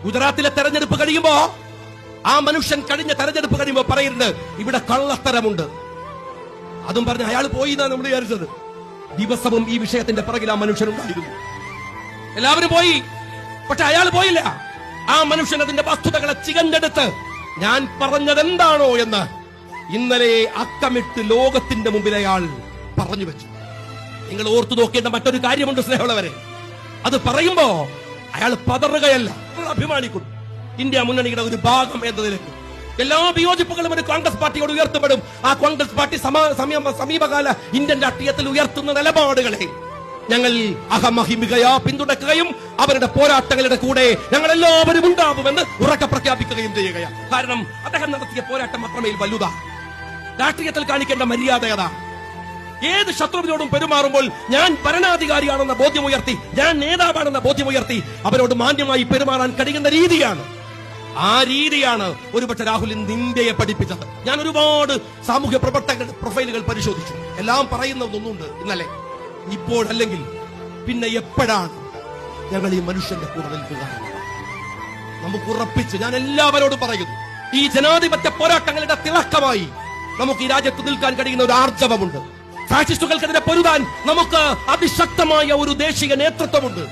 ഗുജറാത്തിലെ തെരഞ്ഞെടുപ്പ് കഴിയുമ്പോ ആ മനുഷ്യൻ കഴിഞ്ഞ തെരഞ്ഞെടുപ്പ് കഴിയുമ്പോ പറയുന്നുണ്ട് ഇവിടെ കള്ളത്തരമുണ്ട്. അതും പറഞ്ഞ് അയാൾ പോയി എന്നാണ് നമ്മൾ വിചാരിച്ചത്. ദിവസവും ഈ വിഷയത്തിന്റെ പിറകിൽ ആ മനുഷ്യനുണ്ടായിരുന്നു. എല്ലാവരും പോയി, പക്ഷെ അയാൾ പോയില്ല. ആ മനുഷ്യൻ അതിന്റെ വസ്തുതകളെ ചികഞ്ഞെടുത്ത് ഞാൻ പറഞ്ഞത് എന്താണോ എന്ന് ഇന്നലെ അക്കമിട്ട് ലോകത്തിന്റെ മുമ്പിൽ അയാൾ പറഞ്ഞു വെച്ചു. നിങ്ങൾ ഓർത്തു നോക്കേണ്ട മറ്റൊരു കാര്യമുണ്ട് സ്നേഹമുള്ളവരെ. അത് പറയുമ്പോ അയാൾ പതറുകയല്ല, അഭിമാനിക്കുന്നു. ഇന്ത്യ മുന്നണിയുടെ ഒരു ഭാഗം എന്നതിലേക്ക് എല്ലാ വിയോജിപ്പുകളും ഒരു കോൺഗ്രസ് പാർട്ടിയോട് ഉയർത്തപ്പെടും. ആ കോൺഗ്രസ് പാർട്ടി സമീപകാല ഇന്ത്യൻ രാഷ്ട്രീയത്തിൽ ഉയർത്തുന്ന നിലപാടുകളെ ഞങ്ങൾ അഹമഹിമികയാ പിന്തുണക്കുകയും അവരുടെ പോരാട്ടങ്ങളുടെ കൂടെ ഞങ്ങൾ എല്ലാവരും ഉണ്ടാവുമെന്ന് ഉറക്കെ പ്രഖ്യാപിക്കുകയും ചെയ്യുകയാണ്. കാരണം അദ്ദേഹം നടത്തിയ പോരാട്ടം അത്രമേൽ വലുതാണ്. രാഷ്ട്രീയത്തിൽ കാണിക്കേണ്ട മര്യാദ ഏത് ശത്രുവിനോടും പെരുമാറുമ്പോൾ ഞാൻ ഭരണാധികാരിയാണെന്ന ബോധ്യമുയർത്തി, ഞാൻ നേതാവാണെന്ന ബോധ്യമുയർത്തി അവരോട് മാന്യമായി പെരുമാറാൻ കഴിയുന്ന രീതിയാണ്. ആ രീതിയാണ് ഒരുപക്ഷെ രാഹുലിന് ഇന്ത്യയെ പഠിപ്പിച്ചത്. ഞാൻ ഒരുപാട് സാമൂഹ്യ പ്രവർത്തകരുടെ പ്രൊഫൈലുകൾ പരിശോധിച്ചു. എല്ലാം പറയുന്നതൊന്നുണ്ട്. ഇന്നലെ ഇപ്പോഴല്ലെങ്കിൽ പിന്നെ എപ്പോഴാണ് ഞങ്ങൾ ഈ മനുഷ്യന്റെ കൂടെ നിൽക്കുക? നമുക്ക് ഉറപ്പിച്ച് ഞാൻ എല്ലാവരോടും പറയുന്നു, ഈ ജനാധിപത്യ പോരാട്ടങ്ങളുടെ തിളക്കമായി നമുക്ക് ഈ രാജ്യത്ത് നിൽക്കാൻ കഴിയുന്ന ഒരു ആർജവമുണ്ട്. ഫാഷിസ്റ്റുകൾക്കെതിരെ പൊരുതാൻ നമുക്ക് അതിശക്തമായ ഒരു ദേശീയ നേതൃത്വമുണ്ട്.